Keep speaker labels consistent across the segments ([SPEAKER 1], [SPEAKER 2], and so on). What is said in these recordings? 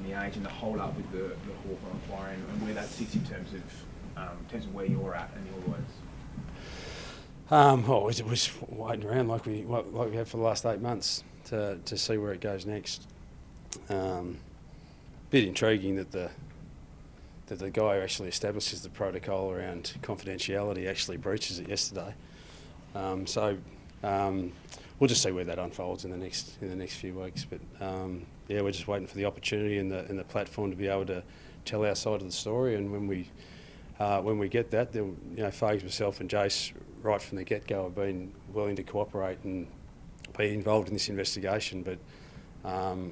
[SPEAKER 1] the age and the hold up with the Hawthorn inquiry and where that sits in terms of where you're at and your words?
[SPEAKER 2] Well, it was waiting around like we have for the last 8 months to see where it goes next. Bit intriguing that the guy who actually establishes the protocol around confidentiality actually breaches it yesterday. So we'll just see where that unfolds in the next few weeks. But yeah, we're just waiting for the opportunity and the platform to be able to tell our side of the story. And when we get that, then Fags, myself, and Jace, right from the get-go, have been willing to cooperate and be involved in this investigation. But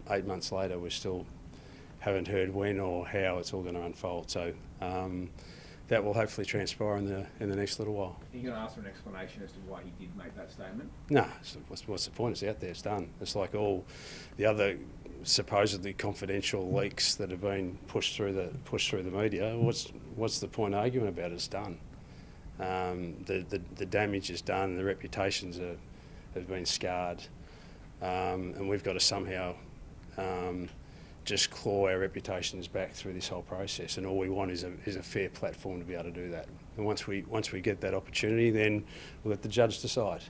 [SPEAKER 2] 8 months later, we still haven't heard when or how it's all going to unfold. So that will hopefully transpire in the next little while.
[SPEAKER 1] Are you going to ask for an explanation as to why he did make that statement?
[SPEAKER 2] No. What's the point? It's out there. It's done. It's like all the other supposedly confidential leaks that have been pushed through the media. What's the point arguing about it? It's done. The damage is done. The reputations have been scarred, and we've got to somehow just claw our reputations back through this whole process. And all we want is a fair platform to be able to do that. And once we get that opportunity, then we'll let the judge decide.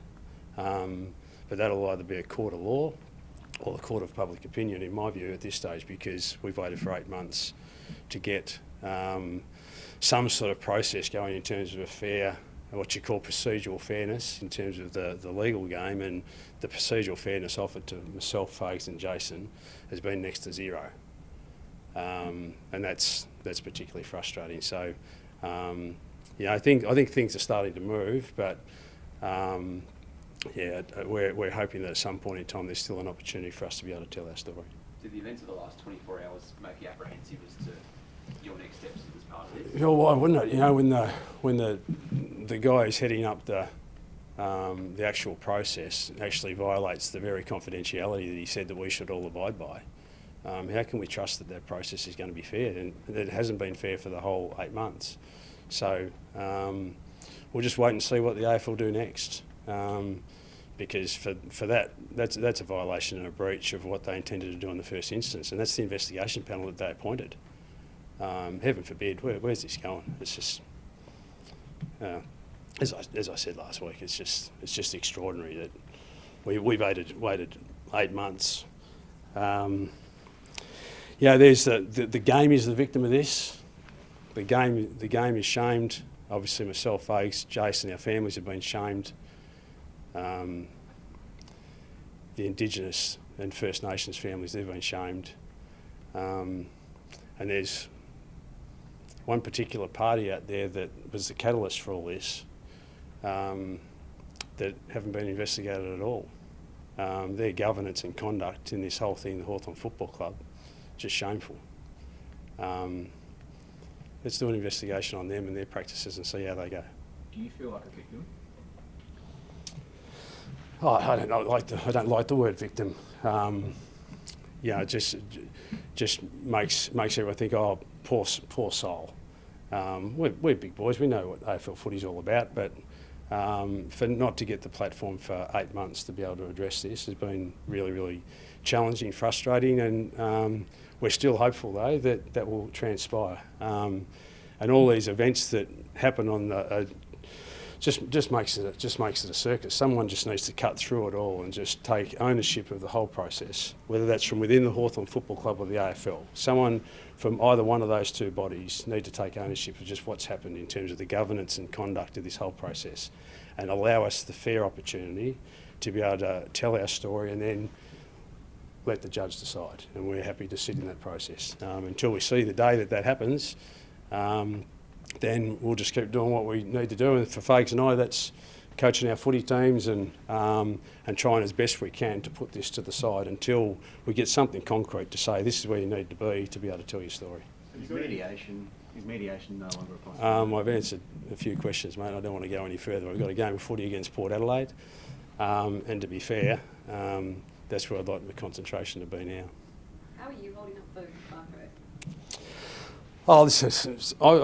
[SPEAKER 2] But that'll either be a court of law or the court of public opinion, in my view, at this stage, because we've waited for 8 months to get some sort of process going in terms of a fair, what you call procedural fairness in terms of the legal game, and the procedural fairness offered to myself, Fags and Jason has been next to zero. And that's particularly frustrating. So, I think things are starting to move, but we're hoping that at some point in time there's still an opportunity for us to be able to tell our story.
[SPEAKER 3] Did the events of the last 24 hours make you apprehensive as to your next steps as part of this?
[SPEAKER 2] Well, why wouldn't it? When the guy who's heading up the actual process actually violates the very confidentiality that he said that we should all abide by, how can we trust that process is going to be fair? And it hasn't been fair for the whole 8 months. So we'll just wait and see what the AFL do next. Because for that's a violation and a breach of what they intended to do in the first instance, and that's the investigation panel that they appointed. Heaven forbid, where's this going? It's just, as I said last week, it's just extraordinary that we waited 8 months. There's the game is the victim of this. The game is shamed. Obviously, myself, Fags, Jason, our families have been shamed. The Indigenous and First Nations families, they've been shamed. And there's one particular party out there that was the catalyst for all this that haven't been investigated at all. Their governance and conduct in this whole thing, the Hawthorn Football Club, just shameful. Let's do an investigation on them and their practices and see how they go.
[SPEAKER 1] Do you feel like a victim?
[SPEAKER 2] Oh, I don't like the word victim. It just makes everyone think, oh, poor soul. We're big boys. We know what AFL footy's all about, but for not to get the platform for 8 months to be able to address this has been really, really challenging, frustrating, and we're still hopeful though that will transpire. And all these events that happen on the just makes it a circus. Someone just needs to cut through it all and just take ownership of the whole process, whether that's from within the Hawthorn Football Club or the AFL. Someone from either one of those two bodies need to take ownership of just what's happened in terms of the governance and conduct of this whole process, and allow us the fair opportunity to be able to tell our story and then let the judge decide. And we're happy to sit in that process until we see the day that happens. Then we'll just keep doing what we need to do. And for Fags and I, that's coaching our footy teams and trying as best we can to put this to the side until we get something concrete to say this is where you need to be able to tell your story.
[SPEAKER 3] Is mediation no longer a possibility?
[SPEAKER 2] I've answered a few questions, mate. I don't want to go any further. We've got a game of footy against Port Adelaide, and to be fair, that's where I'd like the concentration to be now.
[SPEAKER 4] How are you holding up for Barco?
[SPEAKER 2] I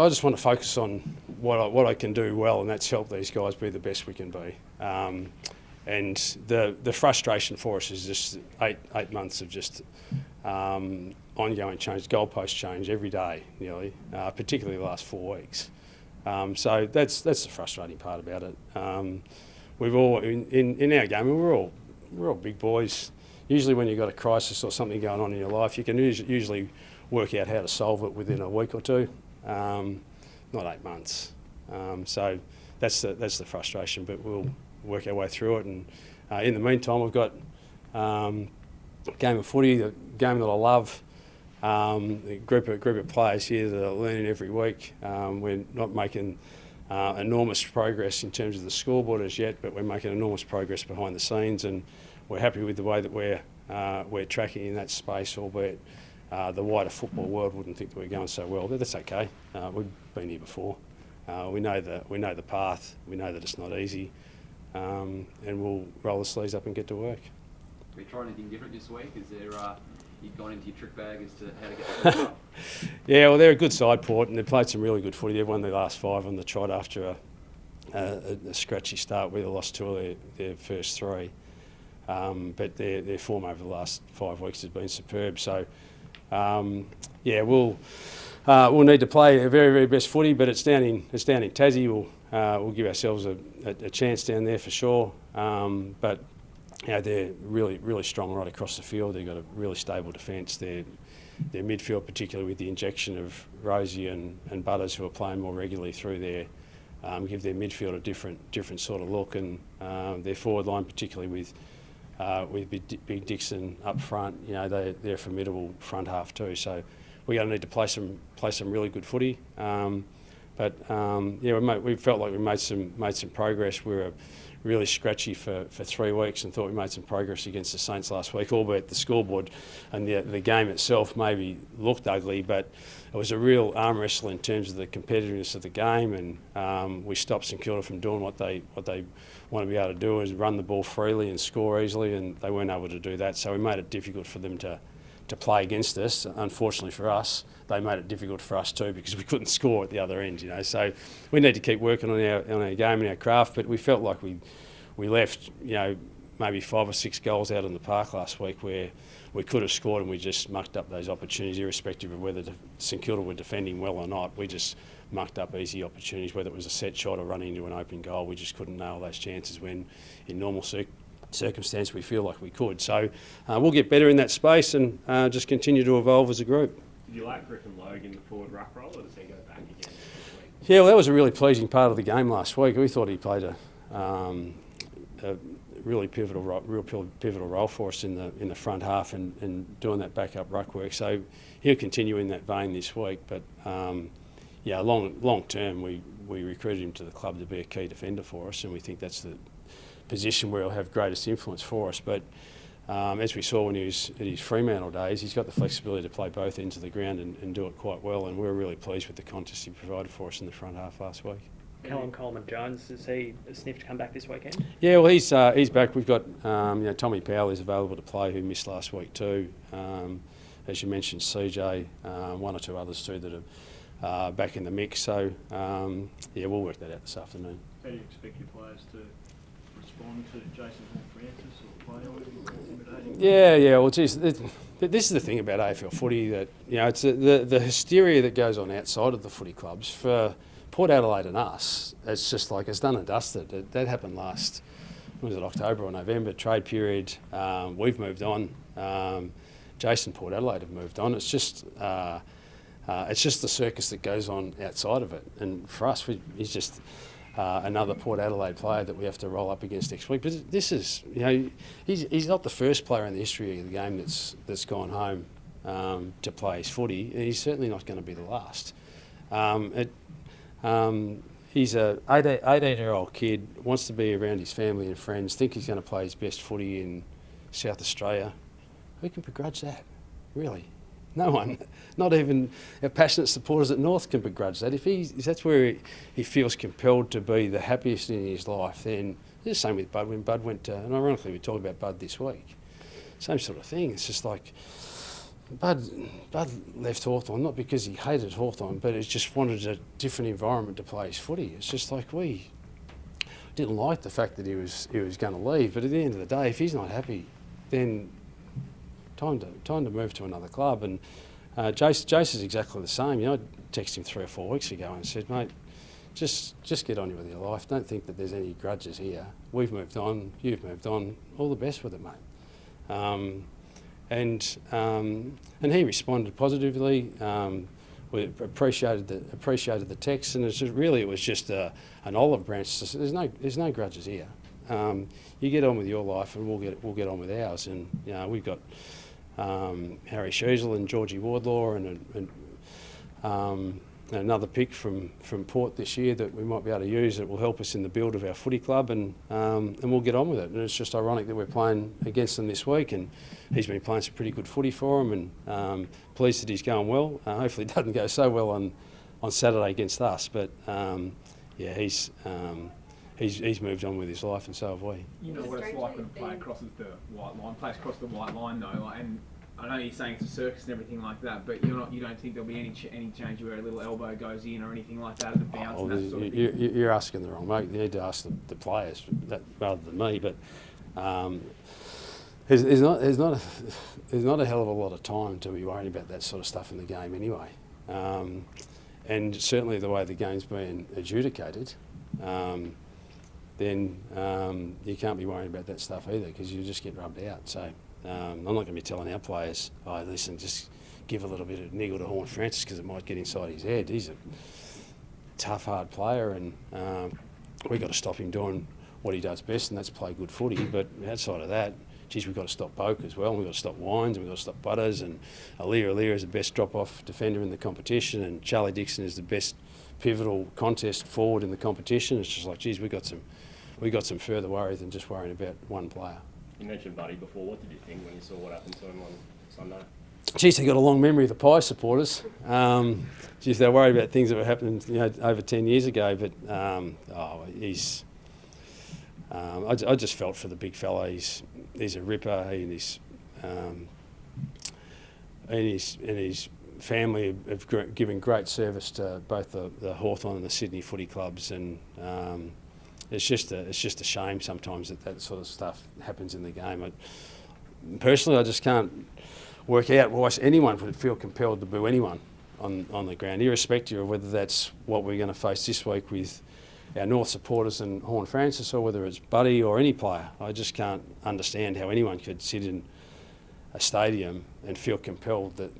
[SPEAKER 2] just want to focus on what I can do well, and that's help these guys be the best we can be. And the frustration for us is just eight months of just ongoing change, goalpost change every day, nearly, particularly the last 4 weeks. So that's the frustrating part about it. We've all in our game, we're all big boys. Usually, when you've got a crisis or something going on in your life, you can usually work out how to solve it within a week or two, not 8 months. So that's the frustration, but we'll work our way through it. And in the meantime, we've got a game of footy, the game that I love. A group of players here that are learning every week. We're not making enormous progress in terms of the scoreboard as yet, but we're making enormous progress behind the scenes, and we're happy with the way that we're tracking in that space, albeit the wider football world wouldn't think that we're going so well, but that's okay. We've been here before. We know the path. We know that it's not easy, and we'll roll the sleeves up and get to work.
[SPEAKER 3] Have you tried anything different this week? Is there you've gone into your trick bag as to how to get that up?
[SPEAKER 2] Yeah, well, they're a good side, Port, and they've played some really good footy. They've won their last 5 on the trot after a scratchy start where they lost 2 of their first 3. But their form over the last 5 weeks has been superb. So, yeah, we'll need to play a very, very best footy, but it's down in Tassie. We'll give ourselves a chance down there for sure. But they're really, really strong right across the field. They've got a really stable defence. Their midfield, particularly with the injection of Rosie and Butters, who are playing more regularly through there, give their midfield a different sort of look. And their forward line, particularly with Big Dixon up front, they're a formidable front half too. So we're going to need to play some really good footy. But we felt like we made some progress. We were really scratchy for 3 weeks and thought we made some progress against the Saints last week, albeit the scoreboard and the game itself maybe looked ugly, but it was a real arm wrestle in terms of the competitiveness of the game, and we stopped St Kilda from doing what they want to be able to do, is run the ball freely and score easily, and they weren't able to do that. So we made it difficult for them to play against us. Unfortunately for us, they made it difficult for us too because we couldn't score at the other end. So we need to keep working on our game and our craft. But we felt like we left maybe 5 or 6 goals out in the park last week where we could have scored, and we just mucked up those opportunities, irrespective of whether St Kilda were defending well or not. We just mucked up easy opportunities, whether it was a set shot or running into an open goal. We just couldn't nail those chances when in normal circumstance we feel like we could. So we'll get better in that space and just continue to evolve as a group.
[SPEAKER 5] Did you like Griffin Logue in the forward ruck role, or does he go back again this week?
[SPEAKER 2] Yeah, well, that was a really pleasing part of the game last week. We thought he played a really pivotal role for us in the front half and doing that backup ruck work. So he'll continue in that vein this week. But long term, we recruited him to the club to be a key defender for us, and we think that's the position where he'll have greatest influence for us. But as we saw when he was at his Fremantle days, he's got the flexibility to play both ends of the ground and do it quite well, and we're really pleased with the contest he provided for us in the front half last week.
[SPEAKER 6] Callum Coleman-Jones, is he sniffed to come back this weekend?
[SPEAKER 2] Yeah, well, he's back. We've got Tommy Powell is available to play, who missed last week too. As you mentioned, CJ, 1 or 2 others too that are back in the mix. So we'll work that out this afternoon.
[SPEAKER 5] How do you expect your players to respond to Jason Horne-Francis or play on him or intimidating?
[SPEAKER 2] Yeah. Well, geez, this is the thing about AFL footy, that it's the hysteria that goes on outside of the footy clubs for Port Adelaide and us. It's just like it's done and dusted. That happened last, was it October or November trade period? We've moved on. Jason, Port Adelaide have moved on. It's just the circus that goes on outside of it. And for us, he's just another Port Adelaide player that we have to roll up against next week. But this is, he's not the first player in the history of the game that's gone home to play his footy, and he's certainly not going to be the last. He's a 18-year-old kid, wants to be around his family and friends, think he's going to play his best footy in South Australia. Who can begrudge that, really? No one. Not even our passionate supporters at North can begrudge that. If that's where he feels compelled to be the happiest in his life, then it's the same with Bud. When Bud went to, and ironically we talked about Bud this week, same sort of thing. It's just like Bud left Hawthorn, not because he hated Hawthorn, but he just wanted a different environment to play his footy. It's just like we didn't like the fact that he was going to leave, but at the end of the day, if he's not happy, then time to move to another club. And Jace is exactly the same. You know, I texted him 3 or 4 weeks ago and said, mate, just get on with your life. Don't think that there's any grudges here. We've moved on. You've moved on. All the best with it, mate. And he responded positively. We appreciated the text, and it was just an olive branch. There's no grudges here. You get on with your life, and we'll get on with ours. And you know, we've got Harry Sheasel and Georgie Wardlaw and another pick from Port this year that we might be able to use that will help us in the build of our footy club, and we'll get on with it. And it's just ironic that we're playing against them this week, and he's been playing some pretty good footy for them, and pleased that he's going well. Hopefully it doesn't go so well on Saturday against us, but yeah, he's moved on with his life, and so have we.
[SPEAKER 1] You know what it's like when a player crosses the white line, plays across the white line though, and I know you're saying it's a circus and everything like that, but you don't think there'll be any change where a little elbow goes in or anything like that at the bounce?
[SPEAKER 2] Oh,
[SPEAKER 1] and that sort of thing?
[SPEAKER 2] You're asking the wrong mate. You need to ask the players rather than me. But there's not a hell of a lot of time to be worrying about that sort of stuff in the game anyway. And certainly the way the game's been adjudicated, then you can't be worrying about that stuff either, because you just get rubbed out. So I'm not going to be telling our players, oh, listen, just give a little bit of niggle to Horne-Francis because it might get inside his head. He's a tough, hard player, and we've got to stop him doing what he does best, and that's play good footy. But outside of that, geez, we've got to stop Boak as well, and we've got to stop Wines, and we've got to stop Butters, and Alir is the best drop-off defender in the competition, and Charlie Dixon is the best pivotal contest forward in the competition. It's just like, geez, we got some further worry than just worrying about one player.
[SPEAKER 7] You mentioned Buddy before. What did you think when you saw what happened to him on Sunday?
[SPEAKER 2] Geez, they got a long memory of the Pie supporters. Geez, they're worried about things that were happening, over 10 years ago. But he's. I just felt for the big fella. He's a ripper. He and his family have given great service to both the Hawthorn and the Sydney footy clubs, and it's just a shame sometimes that sort of stuff happens in the game. Personally, I just can't work out why anyone would feel compelled to boo anyone on the ground, irrespective of whether that's what we're going to face this week with our North supporters and Horne-Francis, or whether it's Buddy or any player. I just can't understand how anyone could sit in a stadium and feel compelled that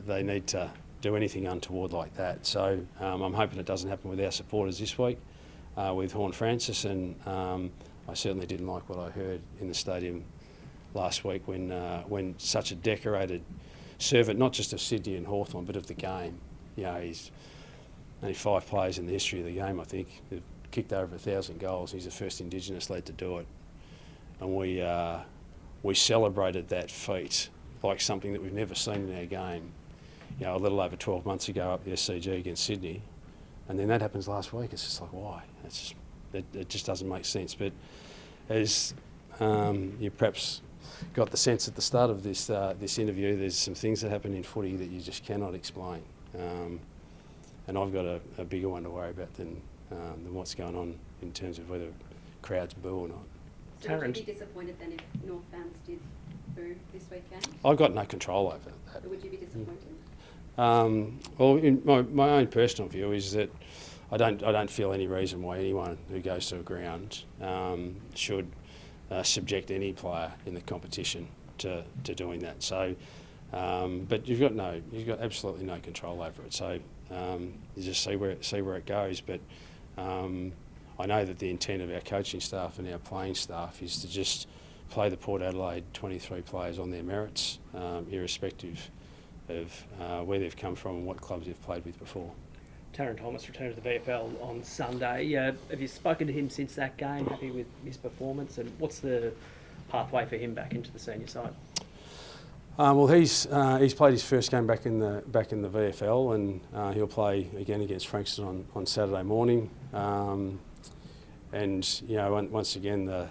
[SPEAKER 2] they need to do anything untoward like that. So I'm hoping it doesn't happen with our supporters this week with Horne-Francis, and I certainly didn't like what I heard in the stadium last week when such a decorated servant, not just of Sydney and Hawthorn, but of the game. He's only 5 players in the history of the game, I think, who've kicked over 1,000 goals. He's the first Indigenous lad to do it, and we celebrated that feat like something that we've never seen in our game. A little over 12 months ago up the SCG against Sydney, and then that happens last week. It's just like, why? It just doesn't make sense. But as you perhaps got the sense at the start of this interview, there's some things that happen in footy that you just cannot explain, and I've got a bigger one to worry about than what's going on in terms of whether crowds boo or not.
[SPEAKER 4] So would you be disappointed then if North fans did boo this weekend?
[SPEAKER 2] I've got no control over that.
[SPEAKER 4] Or would you be disappointed?
[SPEAKER 2] Well, in my own personal view is that I don't feel any reason why anyone who goes to a ground should subject any player in the competition to doing that. So, but you've got absolutely no control over it. So you just see where it goes. But I know that the intent of our coaching staff and our playing staff is to just play the Port Adelaide 23 players on their merits, irrespective of where they've come from and what clubs they've played with before.
[SPEAKER 6] Tarryn Thomas returned to the VFL on Sunday. Have you spoken to him since that game? Happy with his performance, and what's the pathway for him back into the senior side?
[SPEAKER 2] Well, he's played his first game back in the VFL, and he'll play again against Frankston on Saturday morning. And once again,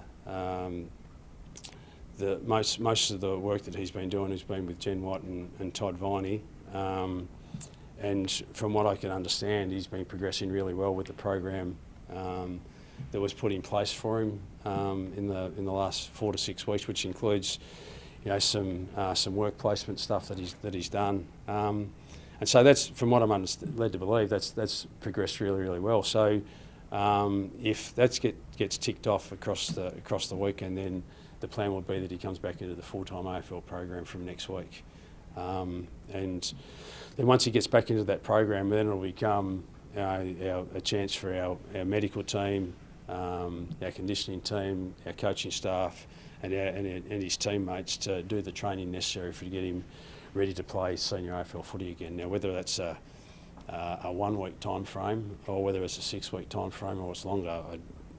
[SPEAKER 2] most of the work that he's been doing has been with Jen Watt and Todd Viney. And from what I can understand, he's been progressing really well with the program that was put in place for him in the last 4 to 6 weeks, which includes some work placement stuff that he's done. And so that's, from what I'm led to believe, that's progressed really well. So if that gets ticked off across the weekend, then the plan would be that he comes back into the full-time AFL program from next week. And then once he gets back into that program, then it'll become a chance for our medical team, our conditioning team, our coaching staff, and his teammates to do the training necessary to get him ready to play senior AFL footy again. Now, whether that's a 1 week time frame or whether it's a 6 week time frame or it's longer,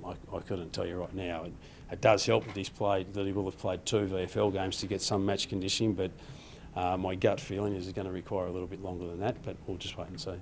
[SPEAKER 2] I couldn't tell you right now. It does help that he will have played 2 VFL games to get some match conditioning, but my gut feeling is it's going to require a little bit longer than that, but we'll just wait and see.